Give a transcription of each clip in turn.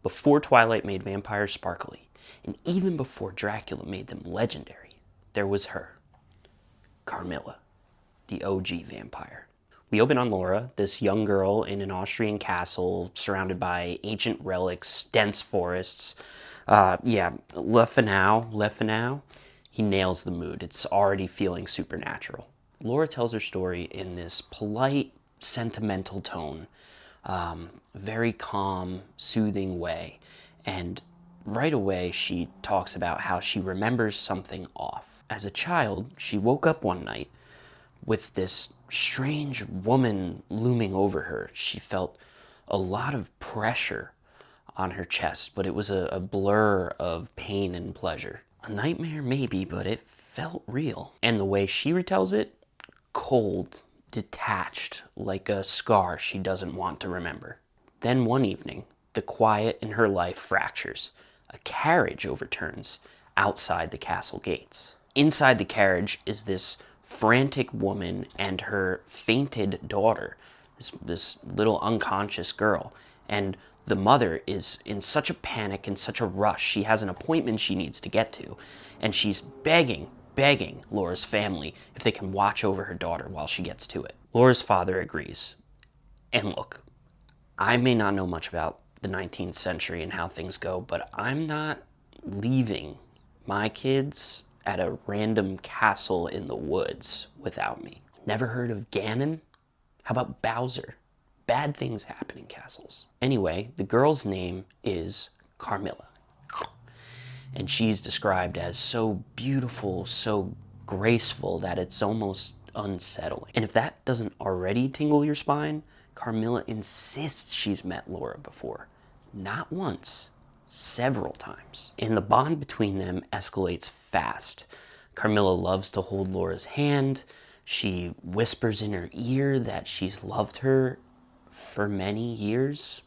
Before Twilight made vampires sparkly, and even before Dracula made them legendary, there was her, Carmilla, the OG vampire. We open on Laura, this young girl in an Austrian castle surrounded by ancient relics, dense forests. Le Fanu, he nails the mood. It's already feeling supernatural. Laura tells her story in this polite, sentimental tone, very calm, soothing way. And right away, she talks about how she remembers something off. As a child, she woke up one night with this strange woman looming over her. She felt a lot of pressure on her chest, but it was a blur of pain and pleasure. A nightmare, maybe, but it felt real. And the way she retells it, cold, detached, like a scar she doesn't want to remember. Then one evening, the quiet in her life fractures. A carriage overturns outside the castle gates. Inside the carriage is this frantic woman and her fainted daughter, this little unconscious girl. And the mother is in such a panic and such a rush. She has an appointment she needs to get to, and she's begging Laura's family if they can watch over her daughter while she gets to it. Laura's father agrees. And look, I may not know much about the 19th century and how things go, but I'm not leaving my kids at a random castle in the woods without me. Never heard of Ganon? How about Bowser? Bad things happen in castles. Anyway, the girl's name is Carmilla. And she's described as so beautiful, so graceful that it's almost unsettling. And if that doesn't already tingle your spine, Carmilla insists she's met Laura before. Not once, several times. And the bond between them escalates fast. Carmilla loves to hold Laura's hand. She whispers in her ear that she's loved her for many years.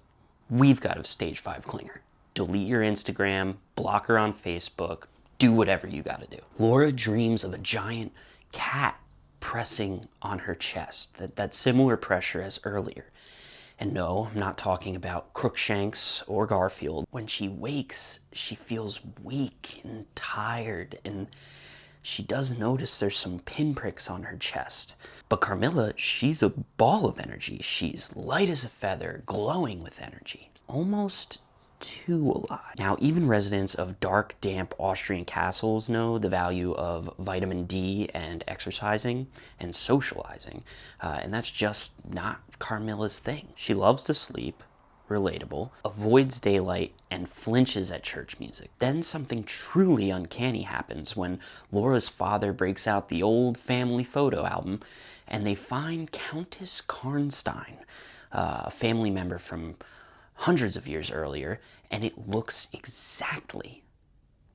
We've got a stage 5 clinger. Delete your Instagram, block her on Facebook, do whatever you gotta do. Laura dreams of a giant cat pressing on her chest, that similar pressure as earlier. And no, I'm not talking about Crookshanks or Garfield. When she wakes, she feels weak and tired, and she does notice there's some pinpricks on her chest. But Carmilla, she's a ball of energy. She's light as a feather, glowing with energy. Almost too alive. Now, even residents of dark, damp Austrian castles know the value of vitamin D and exercising and socializing, and that's just not Carmilla's thing. She loves to sleep, relatable, avoids daylight, and flinches at church music. Then something truly uncanny happens when Laura's father breaks out the old family photo album, and they find Countess Karnstein, a family member from hundreds of years earlier, and it looks exactly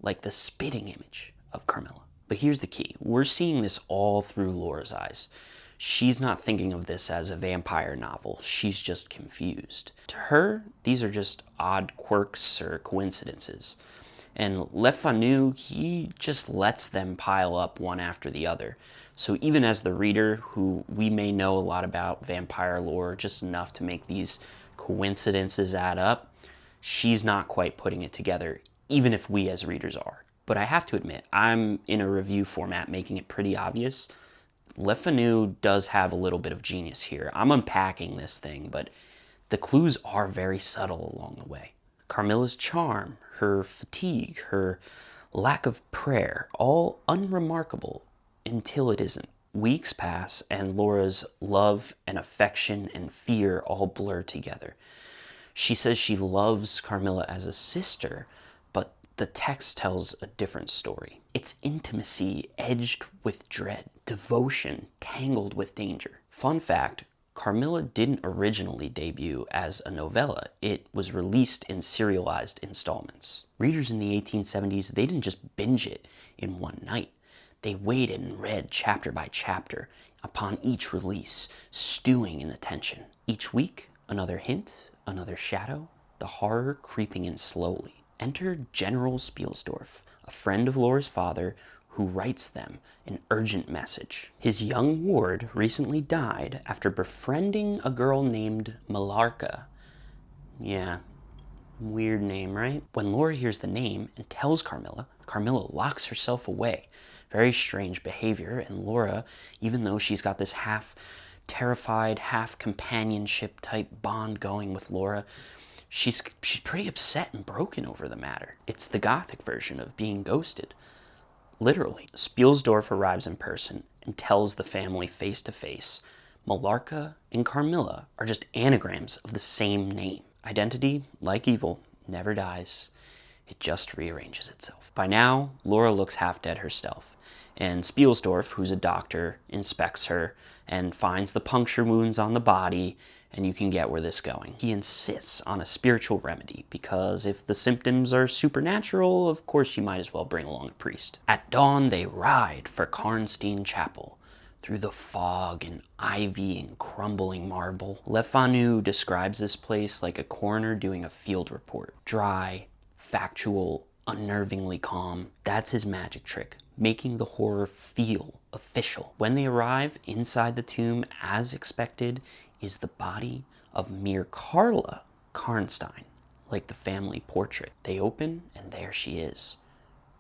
like the spitting image of Carmilla. But here's the key. We're seeing this all through Laura's eyes. She's not thinking of this as a vampire novel. She's just confused. To her, these are just odd quirks or coincidences. And Le Fanu, he just lets them pile up one after the other. So even as the reader, who we may know a lot about vampire lore, just enough to make these coincidences add up, she's not quite putting it together, even if we as readers are. But I have to admit, I'm in a review format making it pretty obvious. Le Fanu does have a little bit of genius here. I'm unpacking this thing, but the clues are very subtle along the way. Carmilla's charm, her fatigue, her lack of prayer, all unremarkable until it isn't. Weeks pass, and Laura's love and affection and fear all blur together. She says she loves Carmilla as a sister, but the text tells a different story. It's intimacy edged with dread, devotion tangled with danger. Fun fact, Carmilla didn't originally debut as a novella. It was released in serialized installments. Readers in the 1870s, they didn't just binge it in one night. They waited and read chapter by chapter upon each release, stewing in the tension. Each week, another hint, another shadow, the horror creeping in slowly. Enter General Spieldorf, a friend of Laura's father, who writes them an urgent message. His young ward recently died after befriending a girl named Malarka. Yeah, Weird name, right? When Laura hears the name and tells Carmilla, Carmilla locks herself away. Very strange behavior, and Laura, even though she's got this half terrified, half companionship type bond going with Laura, she's pretty upset and broken over the matter. It's the Gothic version of being ghosted. Literally. Spieldorf arrives in person and tells the family face to face, Malarca and Carmilla are just anagrams of the same name. Identity, like evil, never dies. It just rearranges itself. By now, Laura looks half dead herself, and Spieldorf, who's a doctor, inspects her and finds the puncture wounds on the body, and you can get where this is going. He insists on a spiritual remedy, because if the symptoms are supernatural, of course you might as well bring along a priest. At dawn, they ride for Karnstein Chapel, through the fog and ivy and crumbling marble. Le Fanu describes this place like a coroner doing a field report. Dry, factual, unnervingly calm. That's his magic trick, making the horror feel official. When they arrive inside the tomb, as expected, is the body of mere Carla Karnstein, like the family portrait. They open, and there she is,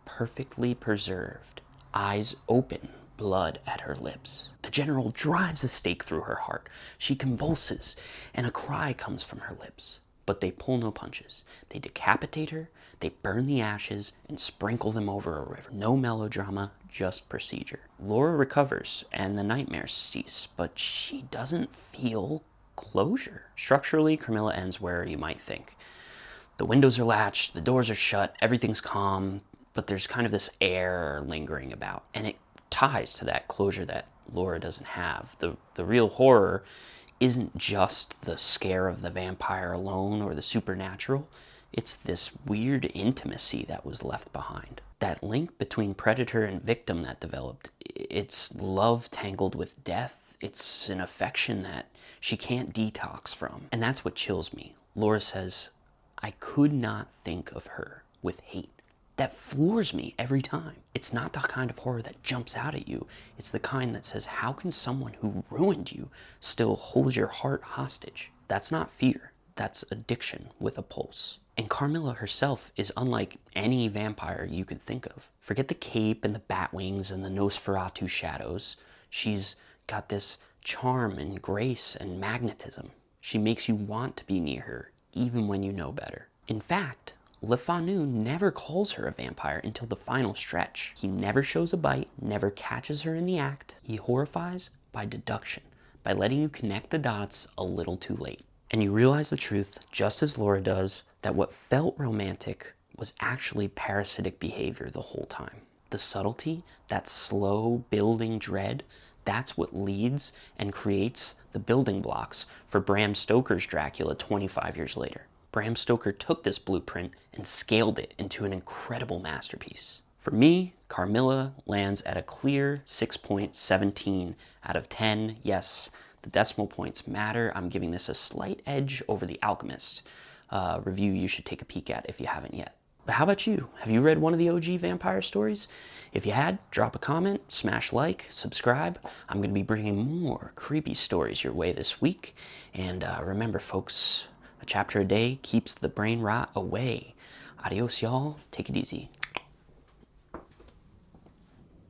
perfectly preserved, eyes open, blood at her lips. The general drives a stake through her heart. She convulses, and a cry comes from her lips. But they pull no punches. They decapitate her, they burn the ashes, and sprinkle them over a river. No melodrama, just procedure. Laura recovers, and the nightmares cease, but she doesn't feel closure. Structurally, Carmilla ends where you might think. The windows are latched, the doors are shut, everything's calm, but there's kind of this air lingering about. And it ties to that closure that Laura doesn't have. The real horror isn't just the scare of the vampire alone or the supernatural. It's this weird intimacy that was left behind. That link between predator and victim that developed, it's love tangled with death. It's an affection that she can't detox from. And that's what chills me. Laura says, I could not think of her with hate. That floors me every time. It's not the kind of horror that jumps out at you. It's the kind that says, how can someone who ruined you still hold your heart hostage? That's not fear. That's addiction with a pulse. And Carmilla herself is unlike any vampire you could think of. Forget the cape and the bat wings and the Nosferatu shadows. She's got this charm and grace and magnetism. She makes you want to be near her, even when you know better. In fact, Le Fanu never calls her a vampire until the final stretch. He never shows a bite, never catches her in the act. He horrifies by deduction, by letting you connect the dots a little too late. And you realize the truth, just as Laura does, that what felt romantic was actually parasitic behavior the whole time. The subtlety, that slow building dread, that's what leads and creates the building blocks for Bram Stoker's Dracula 25 years later. Bram Stoker took this blueprint and scaled it into an incredible masterpiece. For me, Carmilla lands at a clear 6.17 out of 10. Yes, the decimal points matter. I'm giving this a slight edge over The Alchemist. Review you should take a peek at if you haven't yet. But how about you? Have you read one of the OG vampire stories? If you had, drop a comment, smash like, subscribe. I'm going to be bringing more creepy stories your way this week. And remember, folks, a chapter a day keeps the brain rot away. Adios, y'all. Take it easy.